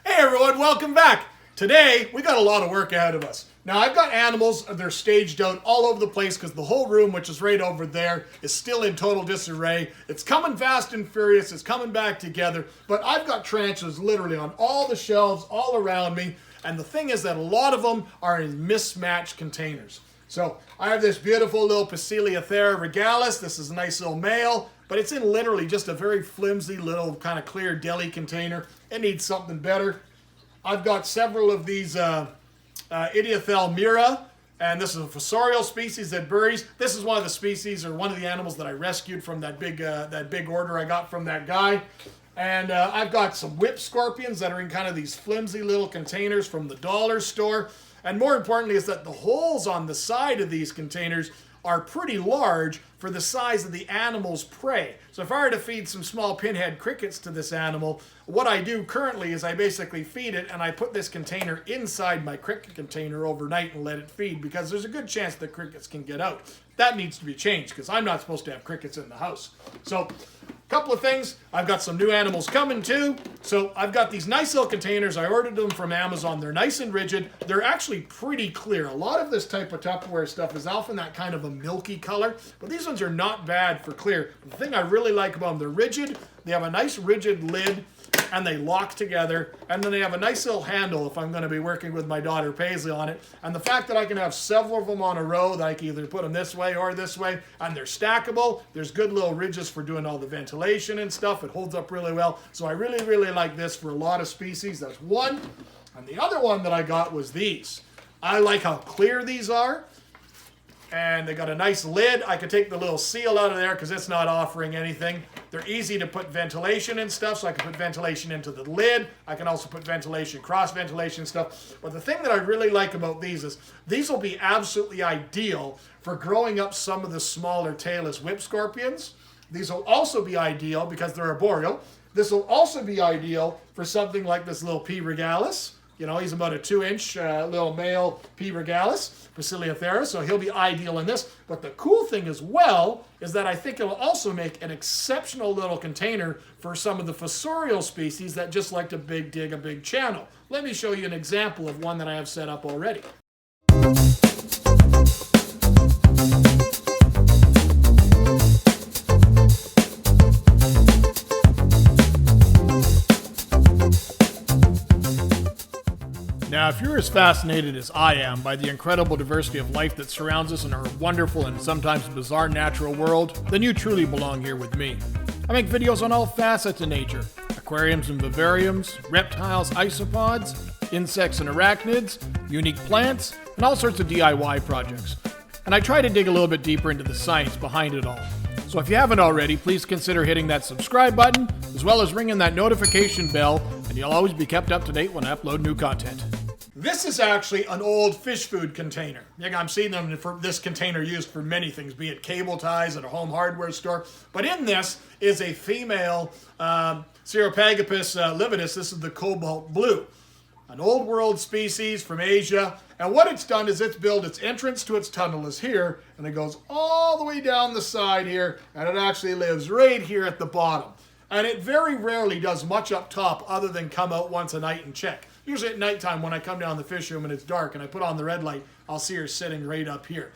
Hey everyone, welcome back. Today, we got a lot of work ahead of us. Now I've got animals, they're staged out all over the place because the whole room, which is right over there, is still in total disarray. It's coming fast and furious, it's coming back together, but I've got tarantulas literally on all the shelves all around me, and the thing is that a lot of them are in mismatched containers. So I have this beautiful little Fossorial regalis. This is a nice little male, but it's in literally just a very flimsy little kind of clear deli container. It needs something better. I've got several of these Idiathel mira, and this is a Fossorial species that buries. This is one of the species, or one of the animals that I rescued from that big order I got from that guy. And I've got some whip scorpions that are in kind of these flimsy little containers from the dollar store. And more importantly is that the holes on the side of these containers are pretty large for the size of the animal's prey. So if I were to feed some small pinhead crickets to this animal, what I do currently is I basically feed it and I put this container inside my cricket container overnight and let it feed, because there's a good chance that crickets can get out. That needs to be changed because I'm not supposed to have crickets in the house. So a couple of things. I've got some new animals coming too. So I've got these nice little containers. I ordered them from Amazon. They're nice and rigid. They're actually pretty clear. A lot of this type of Tupperware stuff is often that kind of a milky color, but these ones are not bad for clear. The thing I really like about them, they're rigid. They have a nice rigid lid and they lock together, and then they have a nice little handle if I'm going to be working with my daughter Paisley on it. And the fact that I can have several of them on a row, that I can either put them this way or this way, and they're stackable. There's good little ridges for doing all the ventilation and stuff. It holds up really well. So I really like this for a lot of species. That's one. And the other one that I got was these. I like how clear these are. And they got a nice lid. I could take the little seal out of there because it's not offering anything. They're easy to put ventilation and stuff, so I can put ventilation into the lid. I can also put ventilation, cross ventilation stuff. But the thing that I really like about these is these will be absolutely ideal for growing up some of the smaller tailless whip scorpions. These will also be ideal because they're arboreal. This will also be ideal for something like this little P. regalis. You know, he's about a 2-inch little male P. regalis, Fossorial, so he'll be ideal in this. But the cool thing as well is that I think it'll also make an exceptional little container for some of the Fossorial species that just like to dig a big channel. Let me show you an example of one that I have set up already. Now, if you're as fascinated as I am by the incredible diversity of life that surrounds us in our wonderful and sometimes bizarre natural world, then you truly belong here with me. I make videos on all facets of nature: aquariums and vivariums, reptiles, isopods, insects and arachnids, unique plants, and all sorts of DIY projects. And I try to dig a little bit deeper into the science behind it all. So if you haven't already, please consider hitting that subscribe button, as well as ringing that notification bell, and you'll always be kept up to date when I upload new content. This is actually an old fish food container. I'm seeing them for this container used for many things, be it cable ties at a home hardware store. But in this is a female Ceropagopus lividus. This is the cobalt blue, an old world species from Asia. And what it's done is it's built its entrance to its tunnel is here, and it goes all the way down the side here, and it actually lives right here at the bottom. And it very rarely does much up top other than come out once a night and check. Usually at nighttime when I come down the fish room and it's dark and I put on the red light, I'll see her sitting right up here.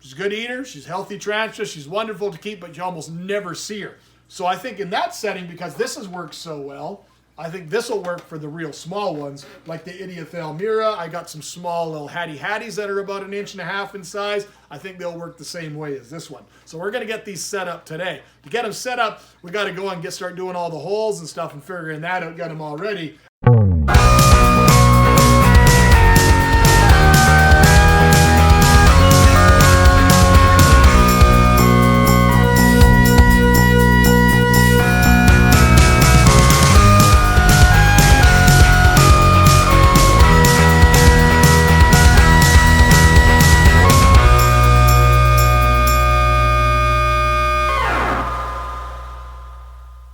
She's a good eater, she's healthy tarantula, she's wonderful to keep, but you almost never see her. So I think in that setting, because this has worked so well, I think this will work for the real small ones, like the Idiathel mira. I got some small little hatties that are about 1.5 inches in size. I think they'll work the same way as this one. So we're going to get these set up today. To get them set up, we got to go and start doing all the holes and stuff and figuring that out, get them all ready.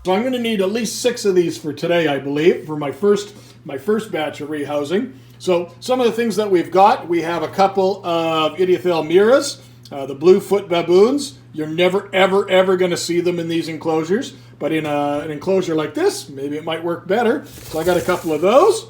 So I'm going to need at least 6 of these for today, I believe, for my first batch of rehousing. So some of the things that we've got, we have a couple of Idiathel miras, the blue foot baboons. You're never, ever, ever going to see them in these enclosures. But in an enclosure like this, maybe it might work better. So I got a couple of those.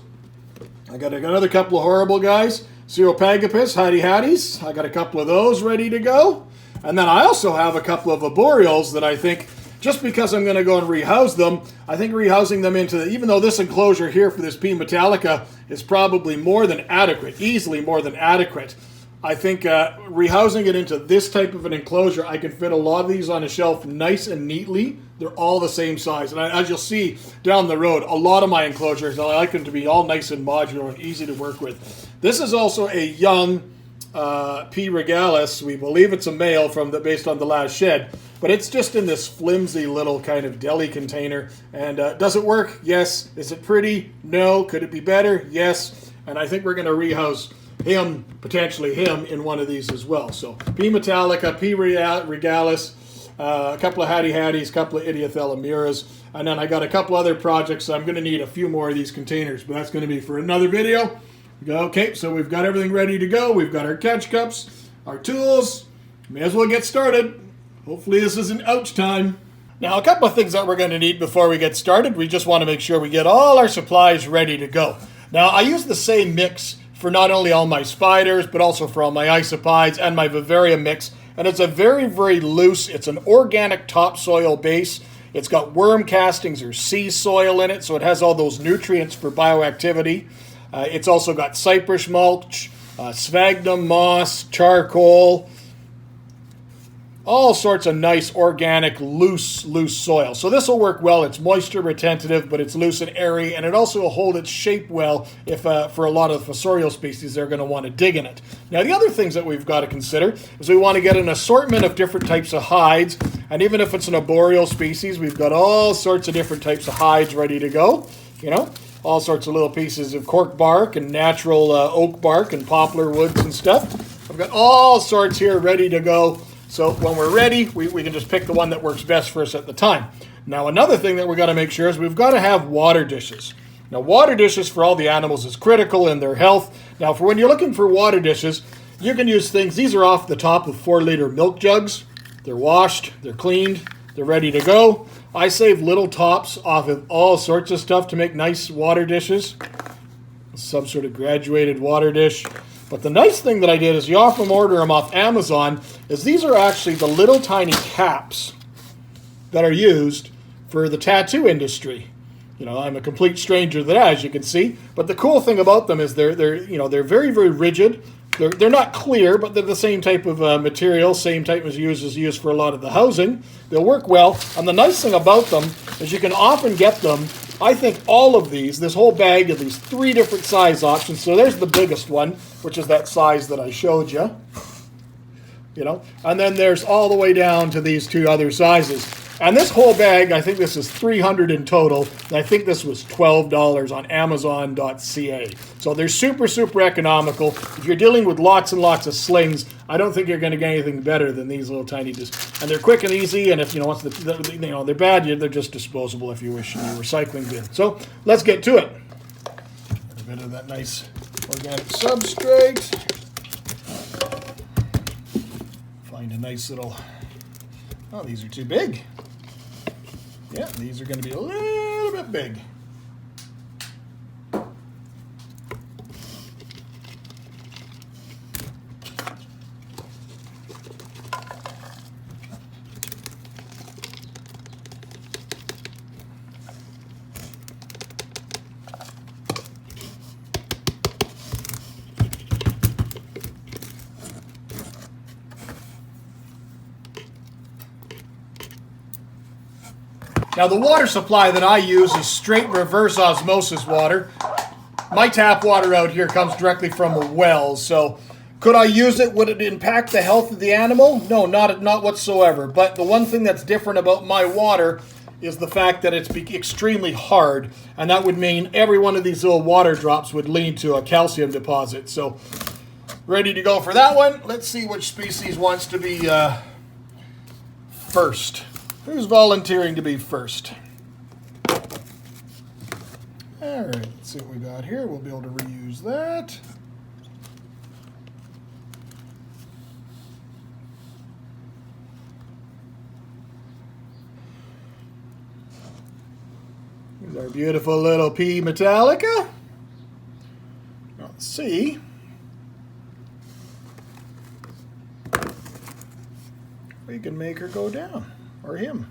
I got another couple of horrible guys. Ceropagapus, howdy-howdies. I got a couple of those ready to go. And then I also have a couple of arboreals that I think, just because I'm going to go and rehouse them, I think rehousing them into, even though this enclosure here for this P. metallica is probably more than adequate, easily more than adequate, I think rehousing it into this type of an enclosure, I can fit a lot of these on a shelf nice and neatly. They're all the same size. And as you'll see down the road, a lot of my enclosures, I like them to be all nice and modular and easy to work with. This is also a young P. regalis. We believe it's a male based on the last shed. But it's just in this flimsy little kind of deli container. And does it work? Yes. Is it pretty? No. Could it be better? Yes. And I think we're going to rehouse him, potentially him, in one of these as well. So P. metallica, P. regalis, a couple of hattie-hatties, a couple of idiothelamuras, and then I got a couple other projects, so I'm going to need a few more of these containers, but that's going to be for another video. Okay, so we've got everything ready to go. We've got our catch cups, our tools. May as well get started. Hopefully this isn't ouch time. Now, a couple of things that we're going to need before we get started. We just want to make sure we get all our supplies ready to go. Now, I use the same mix for not only all my spiders, but also for all my isopods and my vivarium mix. And it's a very, very loose, it's an organic topsoil base. It's got worm castings or sea soil in it, so it has all those nutrients for bioactivity. It's also got cypress mulch, sphagnum moss, charcoal, all sorts of nice organic loose soil. So this will work well. It's moisture retentive, but it's loose and airy, and it also will hold its shape well if for a lot of the fossorial species they're going to want to dig in it. Now the other things that we've got to consider is we want to get an assortment of different types of hides, and even if it's an arboreal species, we've got all sorts of different types of hides ready to go. You know, all sorts of little pieces of cork bark and natural oak bark and poplar woods and stuff. I've got all sorts here ready to go. So when we're ready, we can just pick the one that works best for us at the time. Now, another thing that we've got to make sure is we've got to have water dishes. Now, water dishes for all the animals is critical in their health. Now, for when you're looking for water dishes, you can use things. These are off the top of 4-liter milk jugs. They're washed, they're cleaned, they're ready to go. I save little tops off of all sorts of stuff to make nice water dishes. Some sort of graduated water dish. But the nice thing that I did is you often order them off Amazon, is these are actually the little tiny caps that are used for the tattoo industry. You know, I'm a complete stranger to that, as you can see. But the cool thing about them is they're very, very rigid. They're not clear, but they're the same type of material, same type as used for a lot of the housing. They'll work well. And the nice thing about them is you can often get them, I think all of these, this whole bag of these 3 different size options. So there's the biggest one, which is that size that I showed you. You know, and then there's all the way down to these 2 other sizes. And this whole bag, I think this is $300 in total. And I think this was $12 on Amazon.ca. So they're super, super economical. If you're dealing with lots and lots of slings, I don't think you're going to get anything better than these little tiny discs. And they're quick and easy. And if once they're bad, they're just disposable if you wish in your recycling bin. So let's get to it. Get a bit of that nice organic substrate. Find a nice little. Oh, these are too big. Yeah, these are going to be a little bit big. Now the water supply that I use is straight reverse osmosis water. My tap water out here comes directly from a well, so could I use it? Would it impact the health of the animal? No, not whatsoever. But the one thing that's different about my water is the fact that it's extremely hard, and that would mean every one of these little water drops would lead to a calcium deposit. So ready to go for that one. Let's see which species wants to be first. Who's volunteering to be first? All right, let's see what we got here. We'll be able to reuse that. Our beautiful little P metallica. Now let's see. We can make her go down, or him.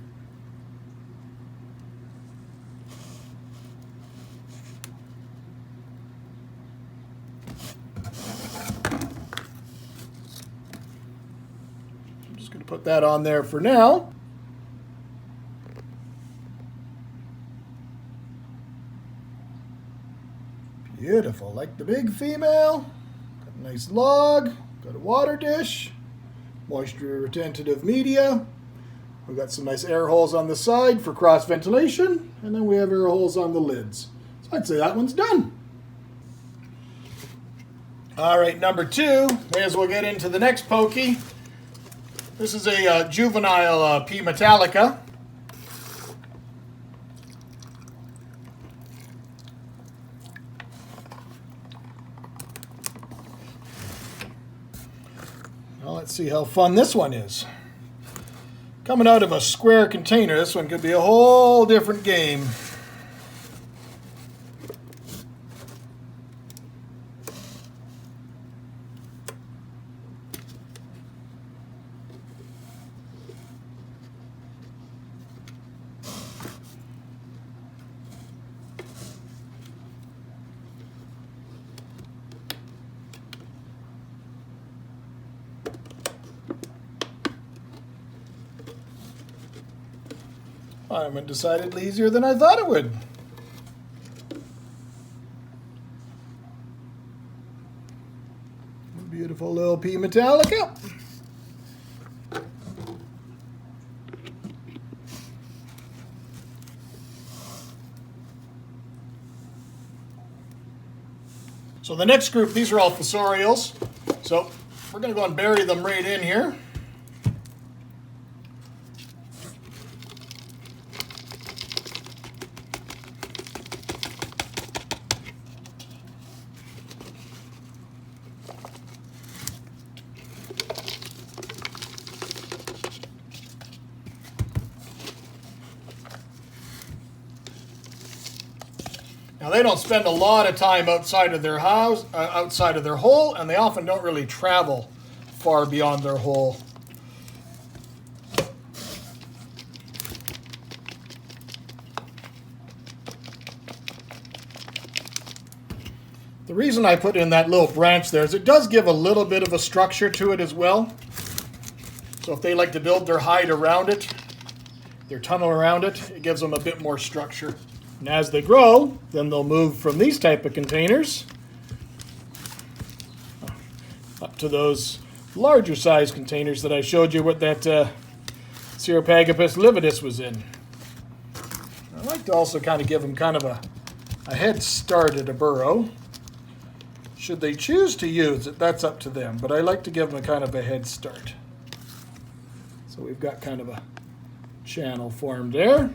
I'm just going to put that on there for now. Beautiful, like the big female. Got a nice log, got a water dish, moisture retentive media. We've got some nice air holes on the side for cross ventilation, and then we have air holes on the lids. So I'd say that one's done. All right, number 2, may as well get into the next pokey. This is a juvenile P metallica. Well, let's see how fun this one is. Coming out of a square container, this one could be a whole different game. I went decidedly easier than I thought it would. Beautiful little P metallica. So the next group, these are all Fossorials. So we're going to go and bury them right in here. Now they don't spend a lot of time outside of their house, outside of their hole, and they often don't really travel far beyond their hole. The reason I put in that little branch there is it does give a little bit of a structure to it as well. So if they like to build their hide around it, their tunnel around it, it gives them a bit more structure. And as they grow, then they'll move from these type of containers up to those larger size containers that I showed you what that Ceropagopus lividus was in. I like to also kind of give them kind of a head start at a burrow. Should they choose to use it, that's up to them, but I like to give them a kind of a head start. So we've got kind of a channel formed there.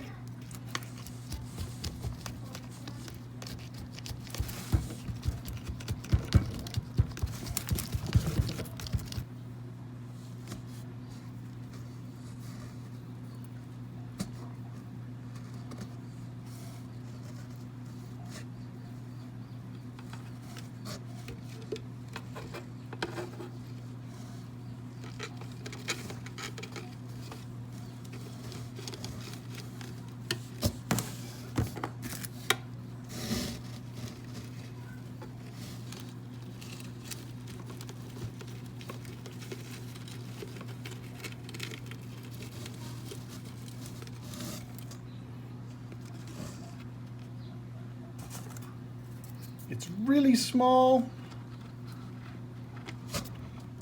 It's really small.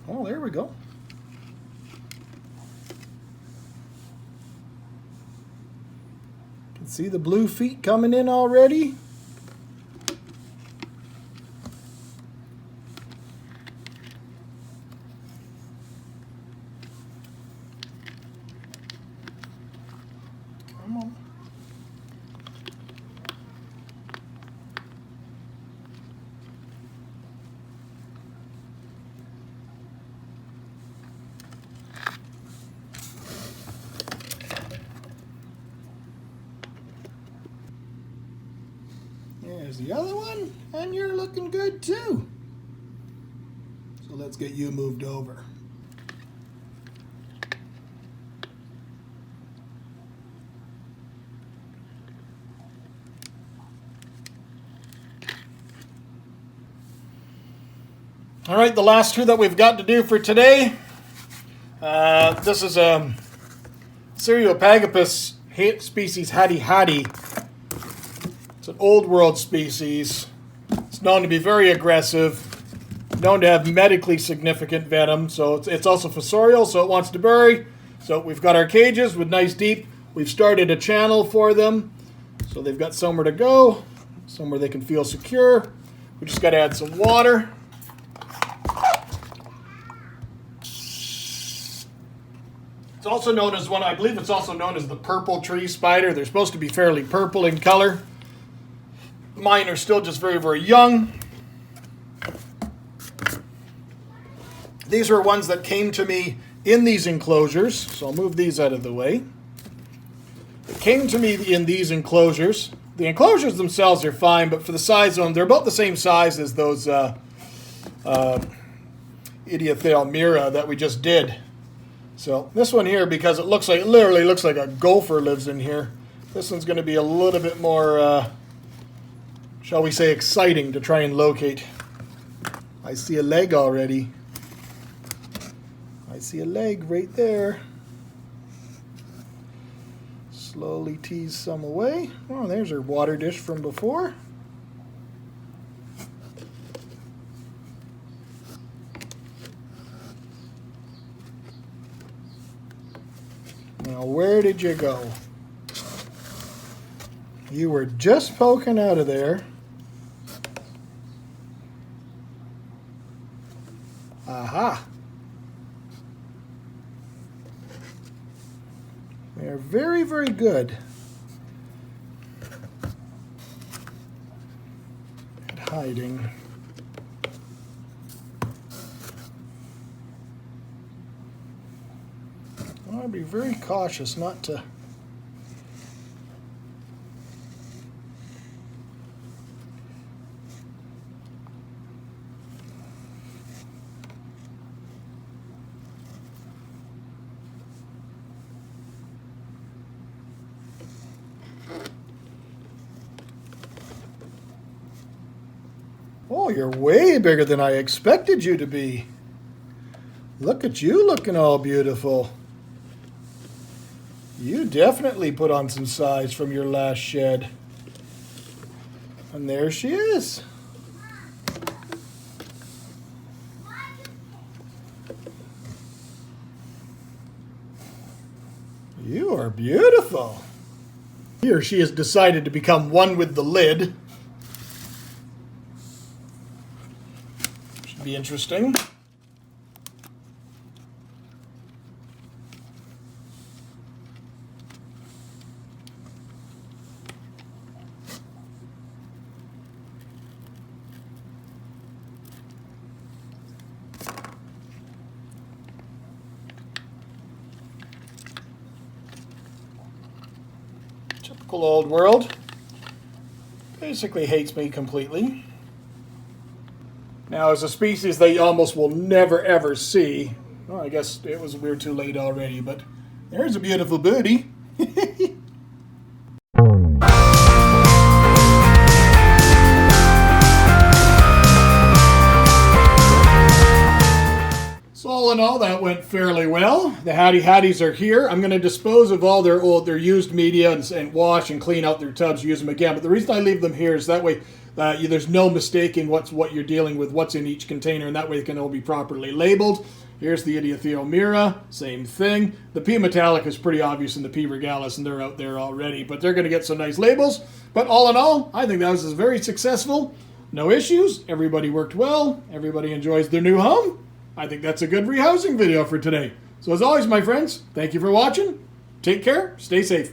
Oh, there we go. Can see the blue feet coming in already. Come on. the other one, and you're looking good too. So let's get you moved over. All right, the last two that we've got to do for today. This is a Cereopagopus species Hattie. It's an old world species. It's known to be very aggressive, known to have medically significant venom. So it's also fossorial, so it wants to bury. So we've got our cages with nice deep. We've started a channel for them, so they've got somewhere to go, somewhere they can feel secure. We just got to add some water. It's also known as I believe it's also known as the purple tree spider. They're supposed to be fairly purple in color. Mine are still just very, very young. These are ones that came to me in these enclosures, so I'll move these out of the way. They came to me in these enclosures. The enclosures themselves are fine, but for the size of them, they're about the same size as those Idiothalmira that we just did. So this one here, because it literally looks like a gopher lives in here, this one's going to be a little bit more, shall we say, exciting to try and locate. I see a leg already. I see a leg right there. Slowly tease some away. Oh, there's her water dish from before. Now, where did you go? You were just poking out of there. Aha. They are very, very good at hiding. I'll be very cautious not to Oh, you're way bigger than I expected you to be. Look at you looking all beautiful. You definitely put on some size from your last shed. And there she is. You are beautiful. He or she has decided to become one with the lid. Should be interesting. Typical old world. Basically hates me completely. Now, as a species they almost will never ever see. Well, I guess we're too late already, but there's a beautiful booty. So all in all, that went fairly well. The Hatties are here. I'm going to dispose of all their used media and wash and clean out their tubs, use them again. But the reason I leave them here is that way there's no mistaking what you're dealing with, what's in each container, and that way it can all be properly labeled. Here's the Idiothalmira, same thing. The P. metallica is pretty obvious in the P. regalis, and they're out there already. But they're going to get some nice labels. But all in all, I think that was very successful. No issues. Everybody worked well. Everybody enjoys their new home. I think that's a good rehousing video for today. So as always, my friends, thank you for watching. Take care. Stay safe.